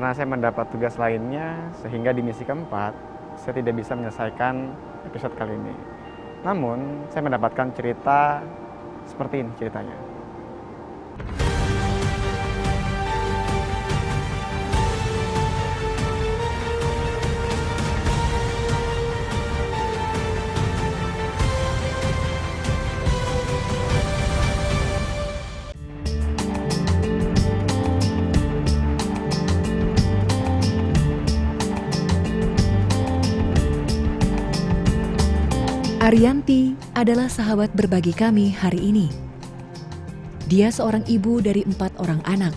Karena saya mendapat tugas lainnya, sehingga di misi keempat, saya tidak bisa menyelesaikan episode kali ini. Namun, saya mendapatkan cerita seperti ini ceritanya. Arianti adalah sahabat berbagi kami hari ini. Dia seorang ibu dari 4 orang anak.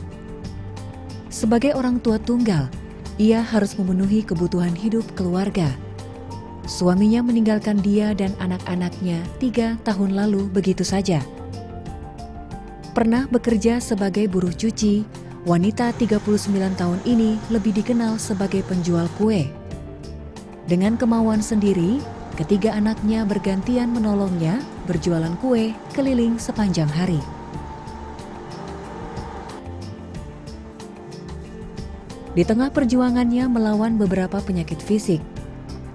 Sebagai orang tua tunggal, ia harus memenuhi kebutuhan hidup keluarga. Suaminya meninggalkan dia dan anak-anaknya 3 tahun lalu begitu saja. Pernah bekerja sebagai buruh cuci, wanita 39 tahun ini lebih dikenal sebagai penjual kue. Dengan kemauan sendiri, ketiga anaknya bergantian menolongnya berjualan kue keliling sepanjang hari. Di tengah perjuangannya melawan beberapa penyakit fisik,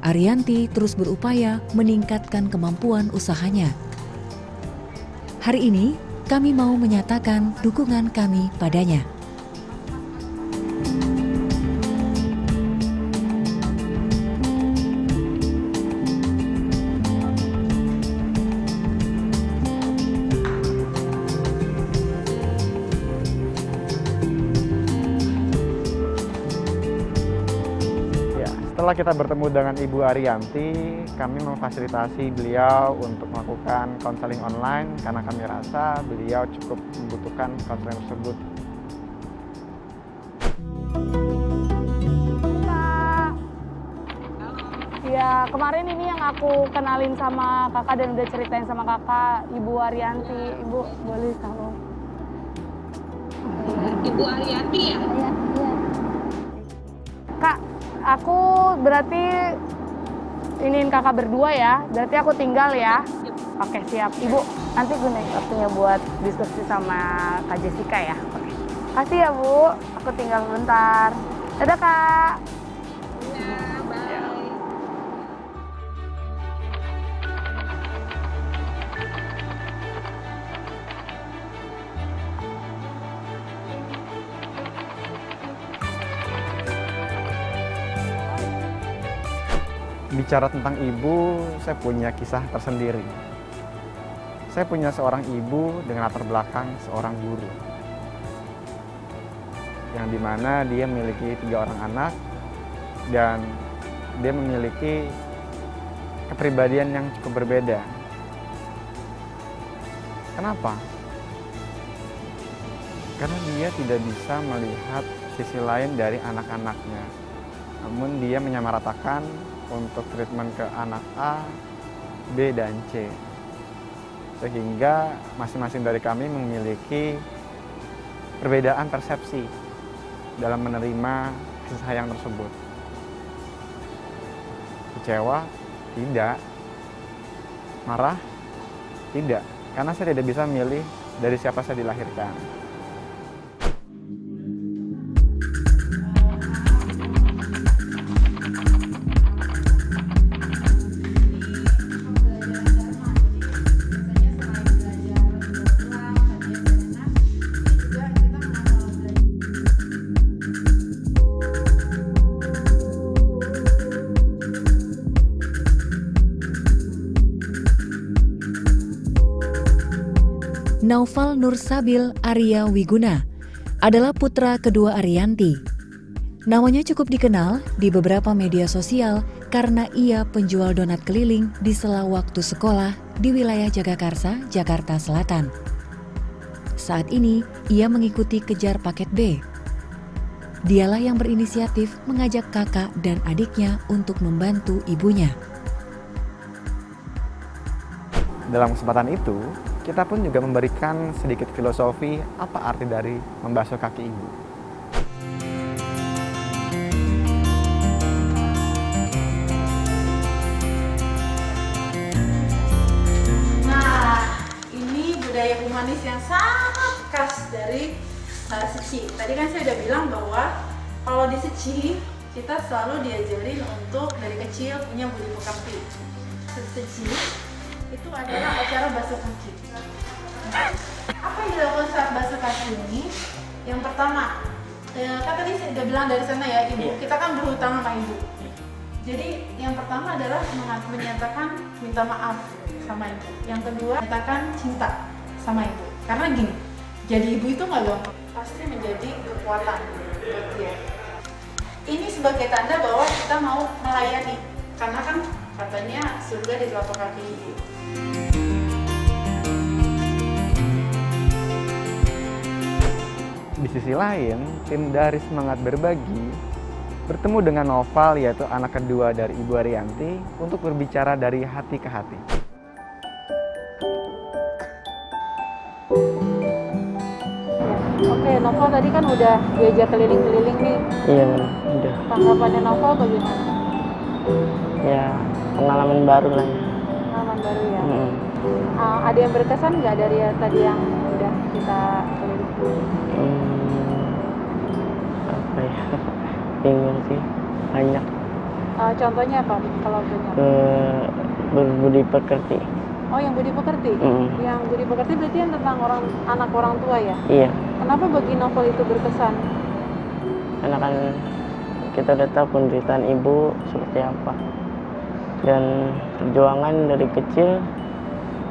Arianti terus berupaya meningkatkan kemampuan usahanya. Hari ini, kami mau menyatakan dukungan kami padanya. Setelah kita bertemu dengan Ibu Arianti, kami memfasilitasi beliau untuk melakukan konseling online karena kami rasa beliau cukup membutuhkan konseling tersebut. Kak, ya kemarin ini yang aku kenalin sama kakak dan udah ceritain sama kakak, Ibu Arianti. Ibu boleh tahu? Ibu Arianti ya? Iya. Kak, aku berarti iniin kakak berdua ya, berarti aku tinggal ya. Oke siap, Ibu nanti gunain waktunya buat diskusi sama Kak Jessica ya. Oke. Kasih ya Bu, aku tinggal sebentar. Dadah Kak. Iya, bye. Bicara tentang ibu, saya punya kisah tersendiri. Saya punya seorang ibu dengan latar belakang seorang guru. Yang dimana dia memiliki 3 orang anak dan dia memiliki kepribadian yang cukup berbeda. Kenapa? Karena dia tidak bisa melihat sisi lain dari anak-anaknya. Namun dia menyamaratakan untuk treatment ke anak A, B, dan C. Sehingga masing-masing dari kami memiliki perbedaan persepsi dalam menerima kasih sayang tersebut. Kecewa? Tidak. Marah? Tidak. Karena saya tidak bisa memilih dari siapa saya dilahirkan. Naufal Nursabil Arya Wiguna adalah putra kedua Arianti. Namanya cukup dikenal di beberapa media sosial karena ia penjual donat keliling di sela waktu sekolah di wilayah Jagakarsa, Jakarta Selatan. Saat ini, ia mengikuti kejar paket B. Dialah yang berinisiatif mengajak kakak dan adiknya untuk membantu ibunya. Dalam kesempatan itu, kita pun juga memberikan sedikit filosofi apa arti dari membasuh kaki ibu. Nah, ini budaya humanis yang sangat khas dari Siksi. Tadi kan saya udah bilang bahwa Kalau di Seci, kita selalu diajarin untuk dari kecil punya budi pekerti. Seci itu adalah acara basuh kaki. Apa yang dilakukan saat basuh kaki ini? Yang pertama, kan tadi saya udah bilang dari sana ya, ibu. Kita kan berhutang sama ibu. Jadi yang pertama adalah menyatakan minta maaf sama ibu. Yang kedua, menyatakan cinta sama ibu. Karena gini, jadi ibu itu nggak gampang, pasti menjadi kekuatan buat dia. Ini sebagai tanda bahwa kita mau melayani, karena kan katanya surga di telapak kaki ibu. Di sisi lain, tim dari Semangat Berbagi bertemu dengan Noval, yaitu anak kedua dari Ibu Ariyanti, untuk berbicara dari hati ke hati. Oke, Noval tadi kan udah diajak keliling-keliling nih. Iya, udah. Tanggapannya Noval bagaimana? Ya, pengalaman baru lah. Pengalaman baru ya. Mm. Ada yang berkesan nggak dari tadi yang udah kita keliling? Apa ya? Bingung sih, banyak. Contohnya apa kalau banyak? Berbudi pekerti. Oh, yang budi pekerti? Yang budi pekerti berarti yang tentang anak orang tua ya? Iya, Kenapa bagi Novel itu berkesan? karena kan kita udah tahu penderitaan ibu seperti apa. Dan perjuangan dari kecil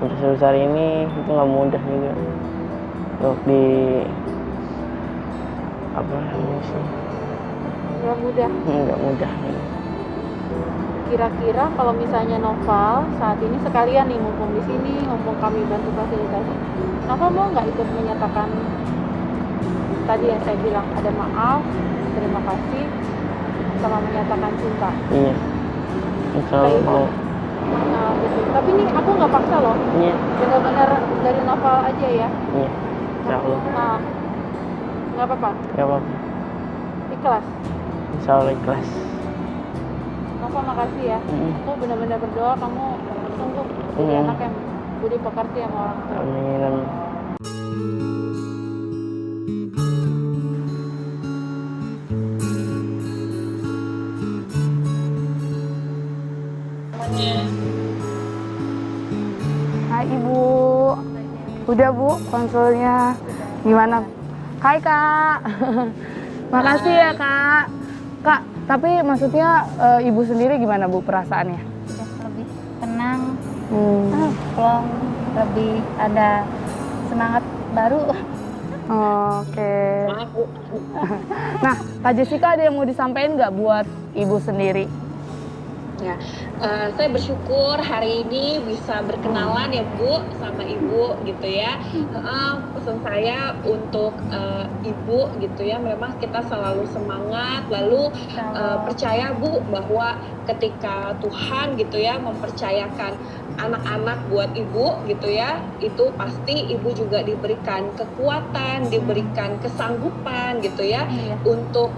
sampai sebesar ini itu nggak mudah juga. Untuk di apa namanya sih? Nggak mudah. Nggak mudah. Kira-kira kalau misalnya Novel saat ini sekalian nih mumpung di sini, mumpung kami bantu fasilitasi, Novel mau nggak ikut menyatakan tadi yang saya bilang ada maaf, terima kasih, sama menyatakan cinta? Iya. Insya Allah mau. Nah, betul. Tapi ini aku nggak paksa loh, Iya, benar-benar dari Novel aja ya. iya. Insya Allah. Nah, nggak apa-apa, Gak apa-apa. ikhlas. Insya Allah ikhlas. Novel makasih ya. Aku benar-benar berdoa kamu sungguh jadi anak yang budi pekerti sama orang tua. Amin, amin. Hai Ibu, udah Bu konsulnya gimana? Hai Kak, makasih ya Kak. Kak, tapi maksudnya Ibu sendiri gimana Bu perasaannya? Lebih tenang, plong, Hmm. lebih ada semangat baru. Oke. Nah, Kak Jessica ada yang mau disampaikan nggak buat Ibu sendiri? Ya, saya bersyukur hari ini bisa berkenalan ya Bu sama Ibu gitu ya. Pesan saya untuk Ibu gitu ya, memang kita selalu semangat, lalu percaya Bu bahwa ketika Tuhan gitu ya mempercayakan anak-anak buat Ibu gitu ya, itu pasti Ibu juga diberikan kekuatan, diberikan kesanggupan gitu ya, untuk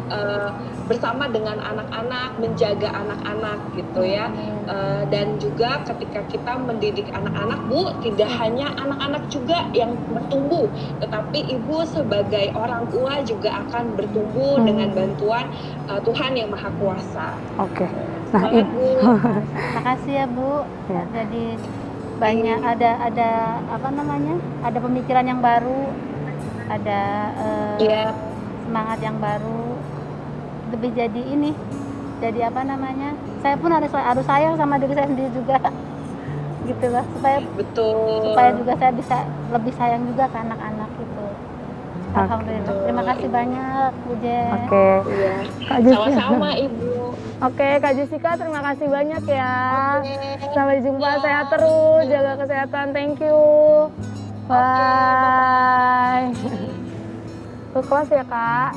bersama dengan anak-anak, menjaga anak-anak gitu ya. Dan juga ketika kita mendidik anak-anak Bu, tidak hanya anak-anak juga yang bertumbuh, tetapi Ibu sebagai orang tua juga akan bertumbuh dengan bantuan Tuhan yang Maha Kuasa. Oke. Nah, Semangat, Ibu. Bu. Makasih ya Bu. Ya. Jadi banyak ada apa namanya? Ada pemikiran yang baru, ada Iya. semangat yang baru. Lebih jadi ini, jadi apa namanya? Saya pun harus sayang sama diri saya sendiri juga, gitu lah, Betul. supaya juga saya bisa lebih sayang juga ke anak-anak gitu. Alhamdulillah. Terima kasih banyak Bu Jen. Oke. Iya. Kak Jessica. Sama-sama Ibu. Oke, Kak Jessica, terima kasih banyak ya. Oke. Sampai jumpa, Ya. sehat terus, jaga kesehatan. Thank you. Bye. Tuh kelas ya, Kak.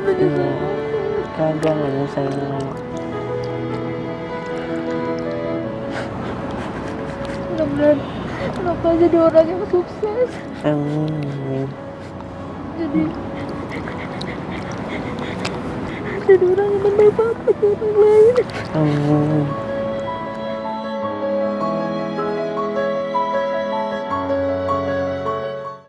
Iya, kagak nggak bisa mama. Mudah-mudahan Novel jadi orang yang sukses. Amin. Jadi orang yang bermanfaat bagi orang lain. Amin.